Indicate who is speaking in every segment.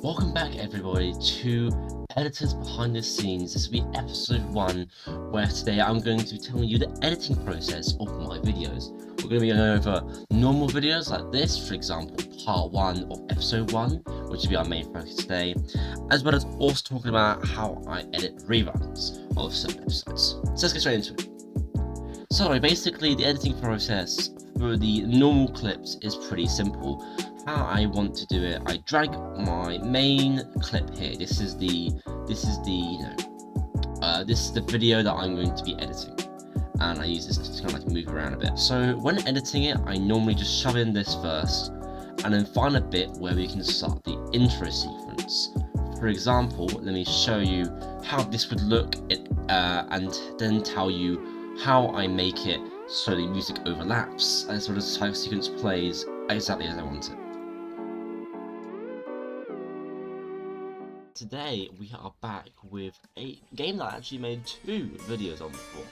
Speaker 1: Welcome back everybody to Editors Behind the Scenes. This will be episode 1, where today I'm going to be telling you the editing process of my videos. We're going to be going over normal videos like this, for example part 1 of episode 1, which will be our main focus today, as well as also talking about how I edit reruns of certain episodes. So let's get straight into it. So basically the editing process for the normal clips is pretty simple. How I want to do it, I drag my main clip here. This is the video that I'm going to be editing, and I use this to kind of like move around a bit. So when editing it, I normally just shove in this first, and then find a bit where we can start the intro sequence. For example, let me show you how this would look, and then tell you how I make it so the music overlaps and sort of the title sequence plays exactly as I want it. Today we are back with a game that I actually made 2 videos on before.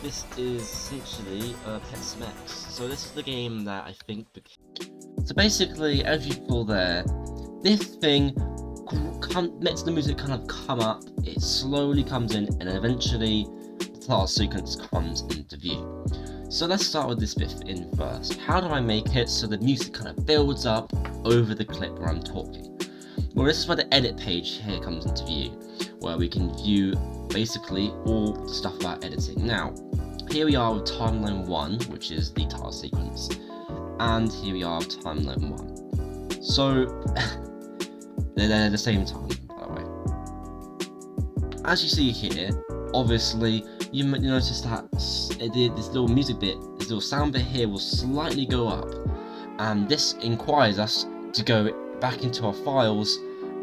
Speaker 1: This is essentially TheBernxeeAdventures. So this is the game that I think. So basically, as you saw there, this thing lets the music kind of come up, it slowly comes in, and eventually the title sequence comes into view. So let's start with this bit in first. How do I make it so the music kind of builds up over the clip where I'm talking? Well, this is where the edit page here comes into view, where we can view basically all the stuff about editing. Now, here we are with timeline 1, which is the title sequence. And here we are with timeline 1. So they're at the same time, by the way. As you see here, obviously you notice that this little music bit, this little sound bit here will slightly go up, and this requires us to go back into our files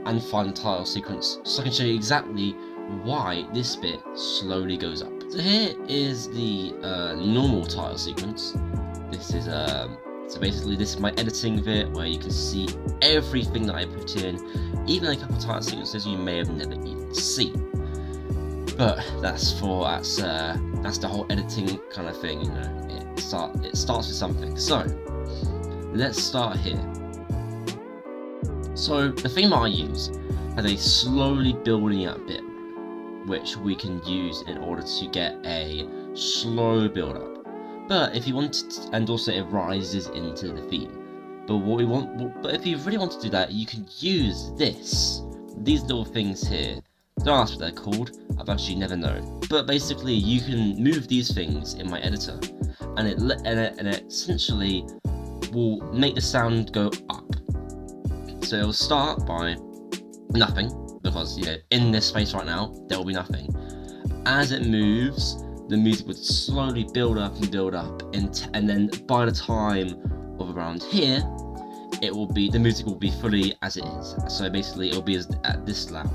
Speaker 1: and find the title sequence, so I can show you exactly why this bit slowly goes up. So here is the normal title sequence. This is so basically this is my editing bit, where you can see everything that I put in, even a couple of title sequences you may have never even seen. But that's the whole editing kind of thing, you know. It starts with something. So let's start here. So the theme that I use has a slowly building up bit, which we can use in order to get a slow build up. But if you want to, and also it rises into the theme. But if you really want to do that, you can use these little things here. Don't ask what they're called, I've actually never known. But basically, you can move these things in my editor, and it essentially will make the sound go up. So it'll start by nothing, because in this space right now there will be nothing. As it moves, the music would slowly build up, and then by the time of around here, the music will be fully as it is. So basically, it'll be at this loud,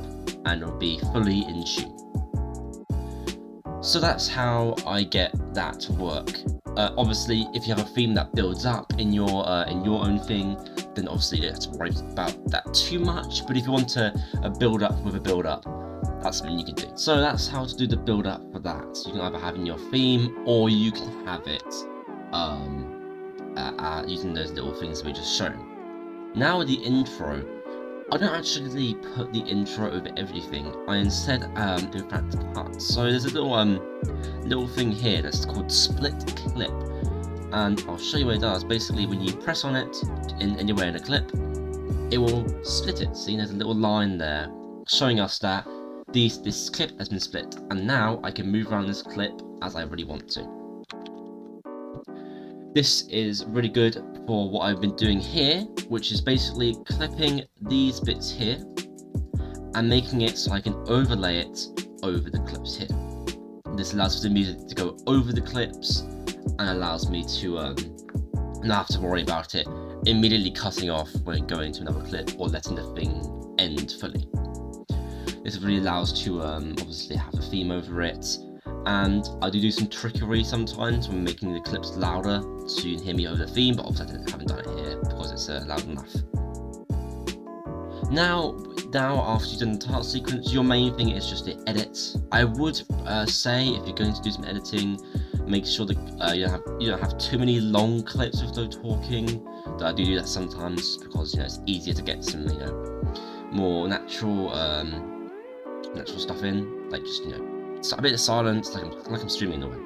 Speaker 1: and it'll be fully in tune. So that's how I get that to work. Obviously, if you have a theme that builds up in your own thing, then obviously you don't have to worry about that too much. But if you want a build up with a build up, that's something you can do. So that's how to do the build up for that. So you can either have in your theme, or you can have it using those little things we just shown. Now with the intro, I don't actually put the intro over everything. I instead in fact cut. So there's a little thing here that's called split clip, and I'll show you what it does. Basically, when you press on it anywhere in a clip, it will split it. See, there's a little line there showing us that this clip has been split, and now I can move around this clip as I really want to. This is really good for what I've been doing here, which is basically clipping these bits here and making it so I can overlay it over the clips here. This allows the music to go over the clips and allows me to not have to worry about it immediately cutting off when going to another clip or letting the thing end fully. This really allows to obviously have a theme over it, And I do some trickery sometimes when making the clips louder so you can hear me over the theme, but obviously I haven't done it here because it's loud enough. Now after you've done the title sequence, your main thing is just to edit. I would say if you're going to do some editing, make sure that you don't have too many long clips with no talking. I do that sometimes because it's easier to get some more natural stuff in, like just a bit of silence, like I'm streaming in a way.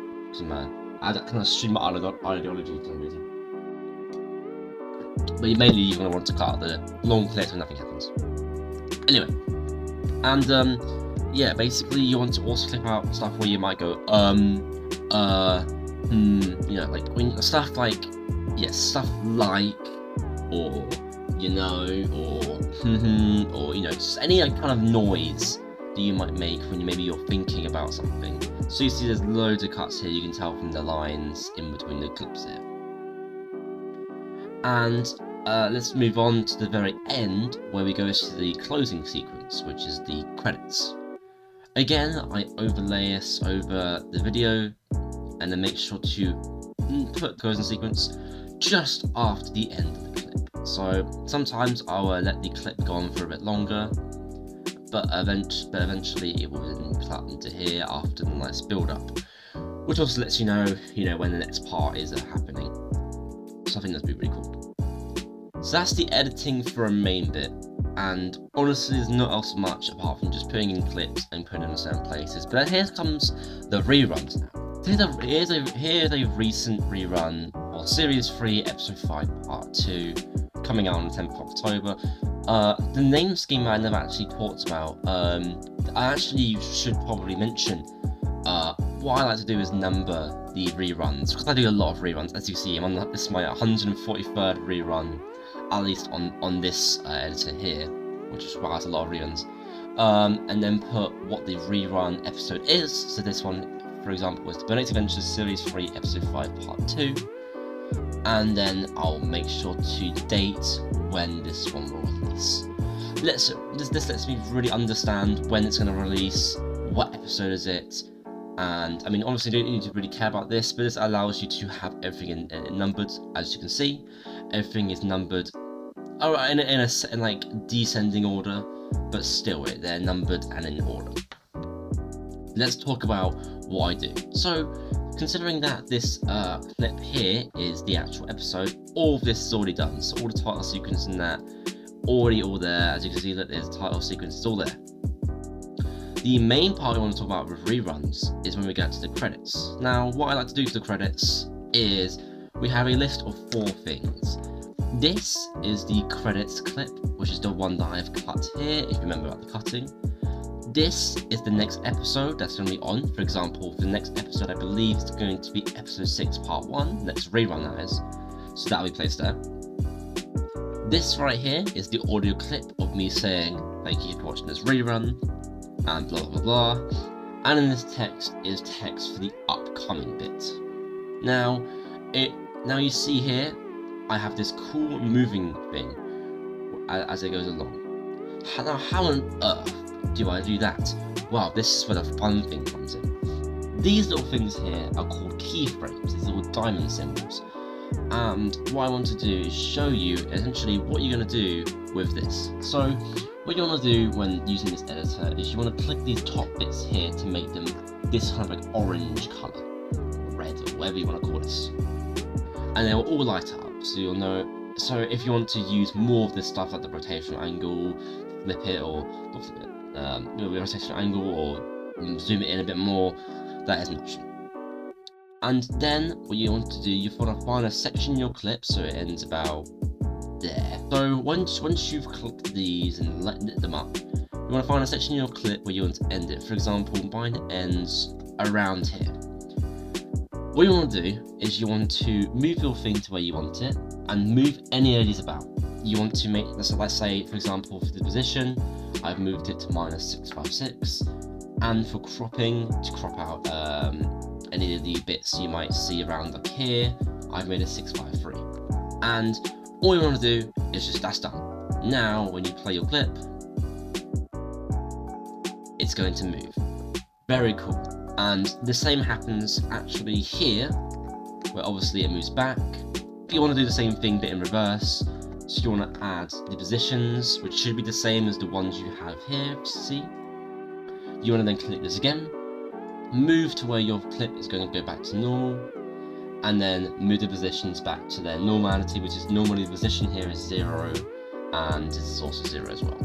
Speaker 1: I have that kind of streamer ideology for some reason. But mainly you're going to want to cut out the long clips when nothing happens. Anyway, and yeah, basically you want to also clip out stuff where you might go like when stuff like stuff like or or just any kind of noise that you might make when maybe you're thinking about something. So you see there's loads of cuts here, you can tell from the lines in between the clips here. And let's move on to the very end, where we go to the closing sequence, which is the credits. Again, I overlay this over the video, and then make sure to put closing sequence just after the end of the clip. So sometimes I'll let the clip go on for a bit longer, but eventually it will cut into here after the nice build up, which also lets you know when the next part is happening. So I think that's really cool. So that's the editing for a main bit, and honestly there's not else much apart from just putting in clips and putting them in certain places. But here comes the reruns now. Here's a recent rerun of Series 3 Episode 5 Part 2, coming out on the 10th of October. The name scheme I never actually talked about. I actually should probably mention what I like to do is number the reruns, because I do a lot of reruns. As you see, this is my 143rd rerun, at least on this editor here, which requires a lot of reruns. And then put what the rerun episode is. So this one, for example, was TheBernxeeAdventures Series 3 Episode 5 Part 2. And then I'll make sure to date when this one will release. This lets me really understand when it's going to release, what episode is it, and I mean honestly you don't need to really care about this, but this allows you to have everything numbered. As you can see, everything is numbered in like descending order, but still they're numbered and in order. Let's talk about what I do. So considering that this clip here is the actual episode, all of this is already done. So all the title sequence and that already all there. As you can see, that there's title sequence, it's all there. The main part I want to talk about with reruns is when we get to the credits. Now, what I like to do for the credits is we have a list of 4 things. This is the credits clip, which is the one that I've cut here, if you remember about the cutting. This is the next episode that's going to be on. For example, the next episode I believe is going to be episode 6 part 1, next rerun that is. So that'll be placed there. This right here is the audio clip of me saying thank you for watching this rerun, and blah blah blah. And in this text is text for the upcoming bit. Now you see here, I have this cool moving thing as it goes along. Now how on earth do I do that? Well, this is where the fun thing comes in. These little things here are called keyframes, these little diamond symbols. And what I want to do is show you essentially what you're going to do with this. So what you want to do when using this editor is you want to click these top bits here to make them this kind of like orange colour, red, or whatever you want to call this. And they will all light up, so you'll know. So if you want to use more of this stuff like the rotational angle, flip it, or not flip it, rotational angle, or zoom it in a bit more, that is an option. And then what you want to do, you want to find a section in your clip so it ends about there. So once you've clicked these and lit them up, you want to find a section in your clip where you want to end it. For example, mine ends around here. What you want to do is you want to move your thing to where you want it and move any of these about. You want to make, so let's say for example for the position, I've moved it to -656, and for cropping, to crop out any of the bits you might see around up here, I've made it 653. And all you want to do is just, that's done. Now when you play your clip, it's going to move. Very cool. And the same happens actually here, where obviously it moves back. If you want to do the same thing but in reverse, so you want to add the positions, which should be the same as the ones you have here, see? You want to then click this again, move to where your clip is going to go back to normal, and then move the positions back to their normality, which is normally the position here is 0, and this is also 0 as well.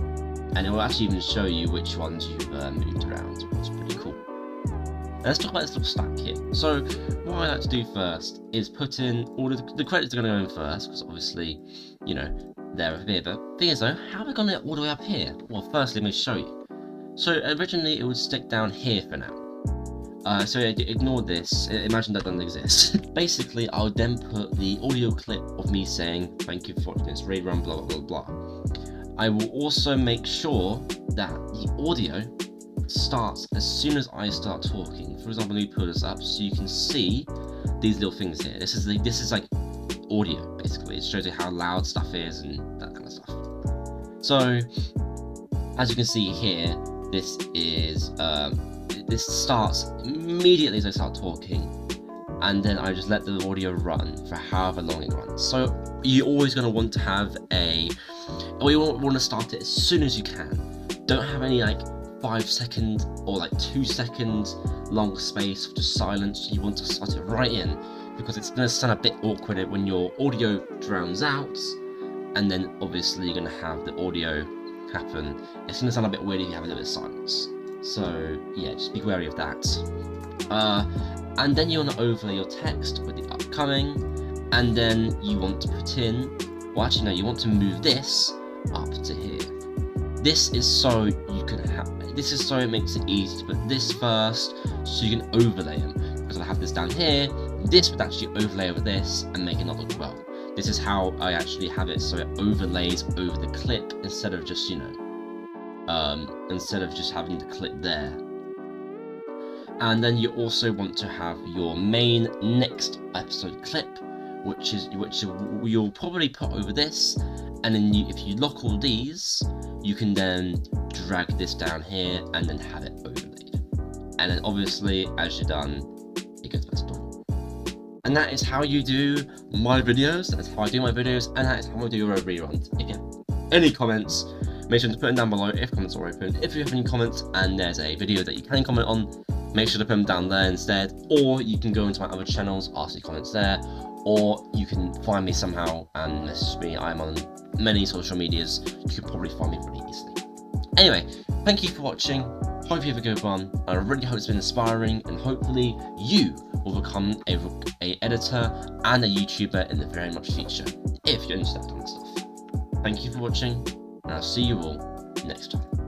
Speaker 1: And it will actually even show you which ones you've moved around, which is pretty cool. Now let's talk about this little stack here. So what I like to do first is put in all of the credits are going to go in first, because obviously, you know, they're up here. But the thing is though, how are we going to get all the way up here? Well, firstly, let me show you. So originally it would stick down here for now. So ignore this, imagine that doesn't exist. Basically, I'll then put the audio clip of me saying, thank you for watching this raid run, blah, blah, blah, blah. I will also make sure that the audio starts as soon as I start talking. For example, let me pull this up so you can see these little things here. This is like audio, basically. It shows you how loud stuff is and that kind of stuff. So, as you can see here, this is this starts immediately as I start talking, and then I just let the audio run for however long it runs. So you're always going to want to have you want to start it as soon as you can. Don't have any like 5-second or like 2-second long space of just silence. You want to start it right in, because it's going to sound a bit awkward when your audio drowns out, and then obviously you're going to have the audio happen. It's going to sound a bit weird if you have a little bit of silence. So yeah, just be wary of that. And then you want to overlay your text with the upcoming, and then you want to put in, well actually no, you want to move this up to here. This is so you can have, this is so it makes it easy to put this first, so you can overlay them. Because I have this down here, this would actually overlay over this and make it not look well. This is how I actually have it, so it overlays over the clip instead of just, you know, instead of just having the clip there. And then you also want to have your main next episode clip, which you'll probably put over this, and then if you lock all these, you can then drag this down here and then have it overlaid. And then obviously, as you're done, it goes back to normal. And that is how you do my videos. That's how I do my videos, and that is how I do your reruns. If you have any comments, make sure to put them down below if comments are open. If you have any comments and there's a video that you can comment on, make sure to put them down there instead. Or you can go into my other channels, ask your comments there, or you can find me somehow and message me. I'm on many social medias. You can probably find me pretty easily. Anyway, thank you for watching. Hope you have a good one. I really hope it's been inspiring, and hopefully you will become a editor and a YouTuber in the very much future, if you're into that kind of stuff. Thank you for watching, and I'll see you all next time.